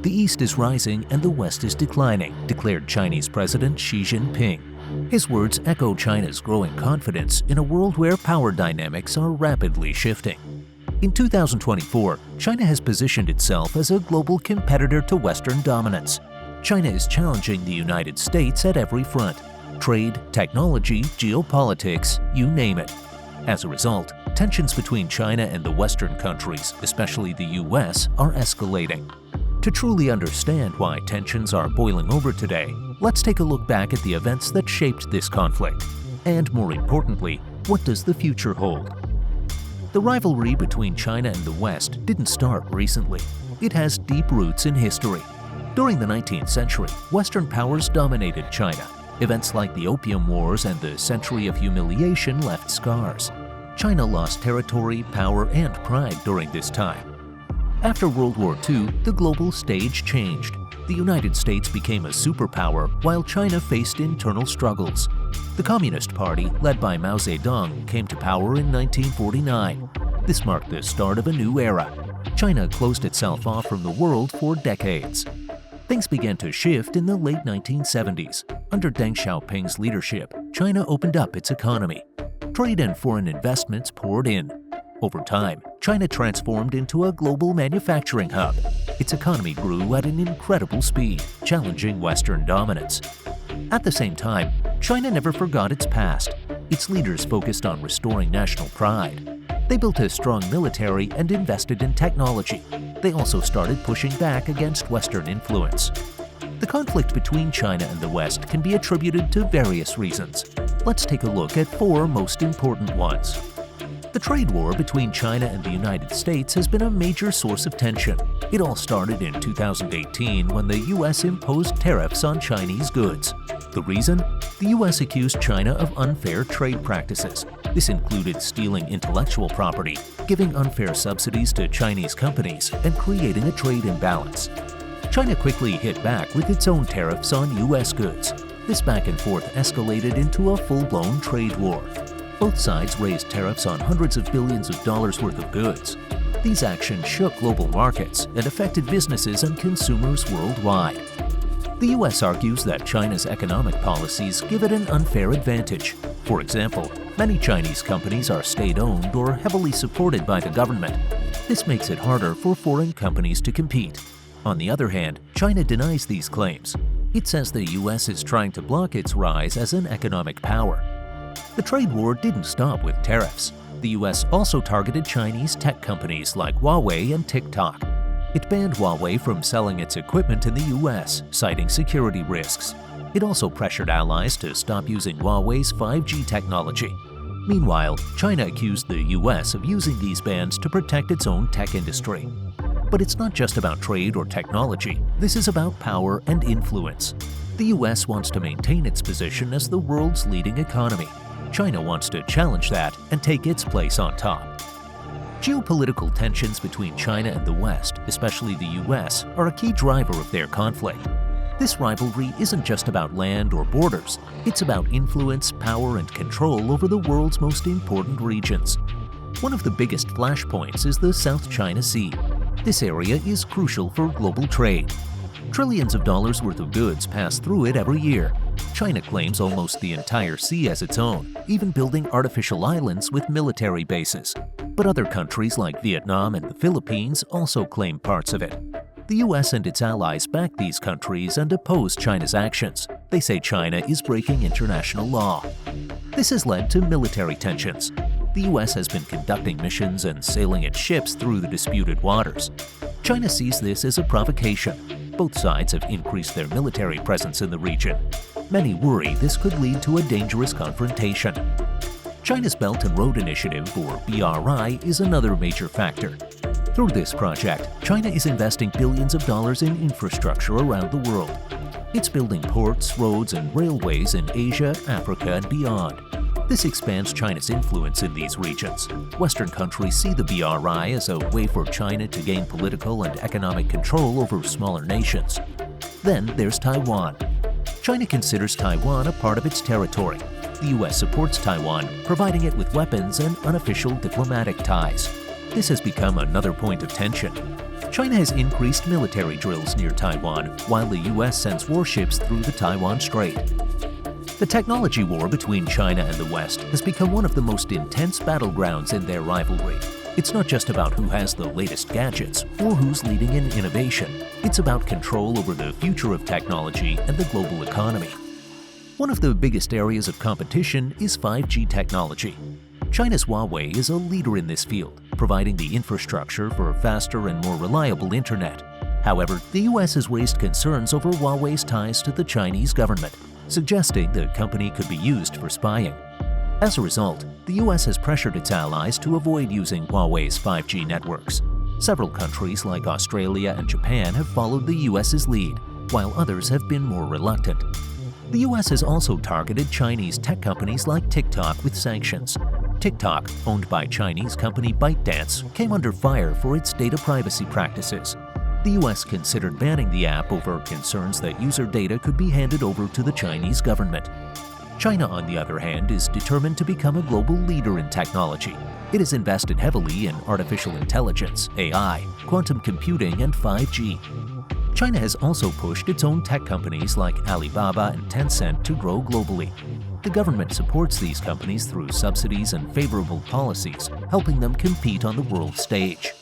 The East is rising and the West is declining, declared Chinese President Xi Jinping. His words echo China's growing confidence in a world where power dynamics are rapidly shifting. In 2024, China has positioned itself as a global competitor to Western dominance. China is challenging the United States at every front: trade, technology, geopolitics, you name it. As a result, tensions between China and the Western countries, especially the US, are escalating. To truly understand why tensions are boiling over today, let's take a look back at the events that shaped this conflict. And more importantly, what does the future hold? The rivalry between China and the West didn't start recently. It has deep roots in history. During the 19th century, Western powers dominated China. Events like the Opium Wars and the Century of Humiliation left scars. China lost territory, power, and pride during this time. After World War II, the global stage changed. The United States became a superpower while China faced internal struggles. The Communist Party, led by Mao Zedong, came to power in 1949. This marked the start of a new era. China closed itself off from the world for decades. Things began to shift in the late 1970s. Under Deng Xiaoping's leadership, China opened up its economy. Trade and foreign investments poured in. Over time, China transformed into a global manufacturing hub. Its economy grew at an incredible speed, challenging Western dominance. At the same time, China never forgot its past. Its leaders focused on restoring national pride. They built a strong military and invested in technology. They also started pushing back against Western influence. The conflict between China and the West can be attributed to various reasons. Let's take a look at four most important ones. The trade war between China and the United States has been a major source of tension. It all started in 2018 when the US imposed tariffs on Chinese goods. The reason? The US accused China of unfair trade practices. This included stealing intellectual property, giving unfair subsidies to Chinese companies, and creating a trade imbalance. China quickly hit back with its own tariffs on US goods. This back and forth escalated into a full-blown trade war. Both sides raised tariffs on hundreds of billions of dollars worth of goods. These actions shook global markets and affected businesses and consumers worldwide. The US argues that China's economic policies give it an unfair advantage. For example, many Chinese companies are state-owned or heavily supported by the government. This makes it harder for foreign companies to compete. On the other hand, China denies these claims. It says the US is trying to block its rise as an economic power. The trade war didn't stop with tariffs. The US also targeted Chinese tech companies like Huawei and TikTok. It banned Huawei from selling its equipment in the US, citing security risks. It also pressured allies to stop using Huawei's 5G technology. Meanwhile, China accused the US of using these bans to protect its own tech industry. But it's not just about trade or technology. This is about power and influence. The US wants to maintain its position as the world's leading economy. China wants to challenge that and take its place on top. Geopolitical tensions between China and the West, especially the US, are a key driver of their conflict. This rivalry isn't just about land or borders. It's about influence, power, and control over the world's most important regions. One of the biggest flashpoints is the South China Sea. This area is crucial for global trade. Trillions of dollars worth of goods pass through it every year. China claims almost the entire sea as its own, even building artificial islands with military bases. But other countries like Vietnam and the Philippines also claim parts of it. The US and its allies back these countries and oppose China's actions. They say China is breaking international law. This has led to military tensions. The US has been conducting missions and sailing its ships through the disputed waters. China sees this as a provocation. Both sides have increased their military presence in the region. Many worry this could lead to a dangerous confrontation. China's Belt and Road Initiative, or BRI, is another major factor. Through this project, China is investing billions of dollars in infrastructure around the world. It's building ports, roads, and railways in Asia, Africa, and beyond. This expands China's influence in these regions. Western countries see the BRI as a way for China to gain political and economic control over smaller nations. Then there's Taiwan. China considers Taiwan a part of its territory. The US supports Taiwan, providing it with weapons and unofficial diplomatic ties. This has become another point of tension. China has increased military drills near Taiwan, while the US sends warships through the Taiwan Strait. The technology war between China and the West has become one of the most intense battlegrounds in their rivalry. It's not just about who has the latest gadgets or who's leading in innovation. It's about control over the future of technology and the global economy. One of the biggest areas of competition is 5G technology. China's Huawei is a leader in this field, providing the infrastructure for faster and more reliable internet. However, the US has raised concerns over Huawei's ties to the Chinese government, suggesting the company could be used for spying. As a result, the US has pressured its allies to avoid using Huawei's 5G networks. Several countries like Australia and Japan have followed the US's lead, while others have been more reluctant. The US has also targeted Chinese tech companies like TikTok with sanctions. TikTok, owned by Chinese company ByteDance, came under fire for its data privacy practices. The US considered banning the app over concerns that user data could be handed over to the Chinese government. China, on the other hand, is determined to become a global leader in technology. It has invested heavily in artificial intelligence, AI, quantum computing, and 5G. China has also pushed its own tech companies like Alibaba and Tencent to grow globally. The government supports these companies through subsidies and favorable policies, helping them compete on the world stage.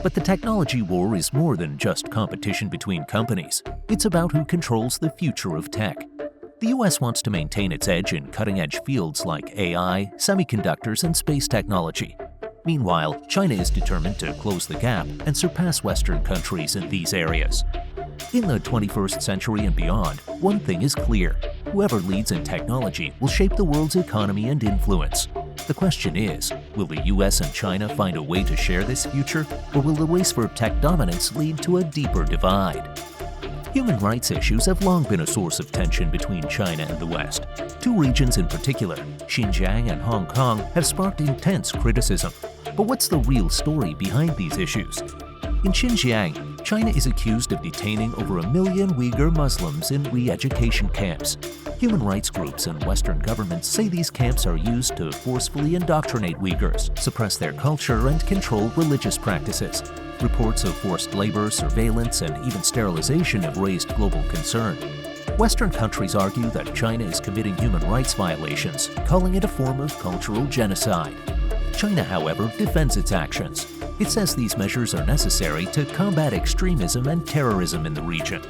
But the technology war is more than just competition between companies. It's about who controls the future of tech. The US wants to maintain its edge in cutting-edge fields like AI, semiconductors, and space technology. Meanwhile, China is determined to close the gap and surpass Western countries in these areas. In the 21st century and beyond, one thing is clear. Whoever leads in technology will shape the world's economy and influence. The question is, will the US and China find a way to share this future, or will the race for tech dominance lead to a deeper divide? Human rights issues have long been a source of tension between China and the West. Two regions in particular, Xinjiang and Hong Kong, have sparked intense criticism. But what's the real story behind these issues? In Xinjiang, China is accused of detaining over 1 million Uyghur Muslims in re-education camps. Human rights groups and Western governments say these camps are used to forcefully indoctrinate Uyghurs, suppress their culture, and control religious practices. Reports of forced labor, surveillance, and even sterilization have raised global concern. Western countries argue that China is committing human rights violations, calling it a form of cultural genocide. China, however, defends its actions. It says these measures are necessary to combat extremism and terrorism in the region.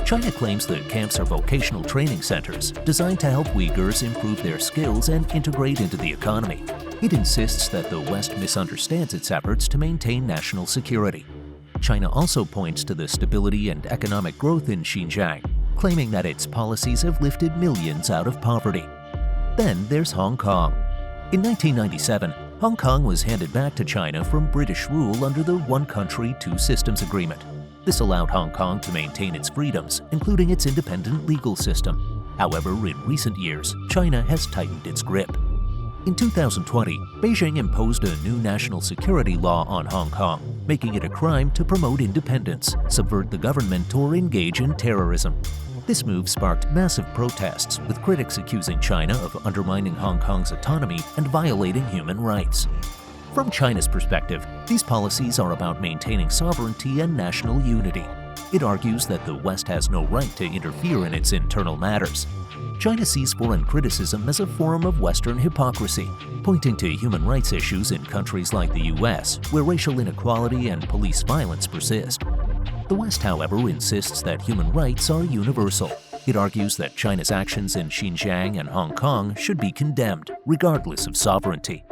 China claims the camps are vocational training centers designed to help Uyghurs improve their skills and integrate into the economy. It insists that the West misunderstands its efforts to maintain national security. China also points to the stability and economic growth in Xinjiang, claiming that its policies have lifted millions out of poverty. Then there's Hong Kong. In 1997, Hong Kong was handed back to China from British rule under the One Country, Two Systems Agreement. This allowed Hong Kong to maintain its freedoms, including its independent legal system. However, in recent years, China has tightened its grip. In 2020, Beijing imposed a new national security law on Hong Kong, making it a crime to promote independence, subvert the government, or engage in terrorism. This move sparked massive protests, with critics accusing China of undermining Hong Kong's autonomy and violating human rights. From China's perspective, these policies are about maintaining sovereignty and national unity. It argues that the West has no right to interfere in its internal matters. China sees foreign criticism as a form of Western hypocrisy, pointing to human rights issues in countries like the US, where racial inequality and police violence persist. The West, however, insists that human rights are universal. It argues that China's actions in Xinjiang and Hong Kong should be condemned, regardless of sovereignty.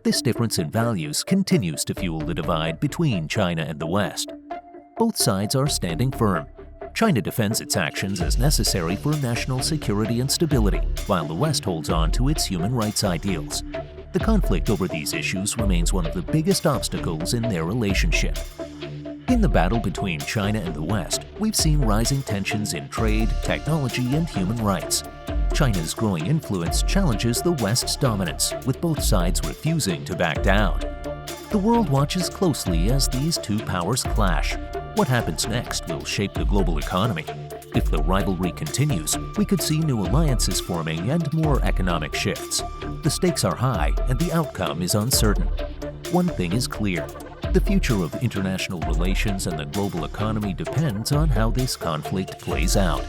This difference in values continues to fuel the divide between China and the West. Both sides are standing firm. China defends its actions as necessary for national security and stability, while the West holds on to its human rights ideals. The conflict over these issues remains one of the biggest obstacles in their relationship. In the battle between China and the West, we've seen rising tensions in trade, technology, and human rights. China's growing influence challenges the West's dominance, with both sides refusing to back down. The world watches closely as these two powers clash. What happens next will shape the global economy. If the rivalry continues, we could see new alliances forming and more economic shifts. The stakes are high and the outcome is uncertain. One thing is clear: The future of international relations and the global economy depends on how this conflict plays out.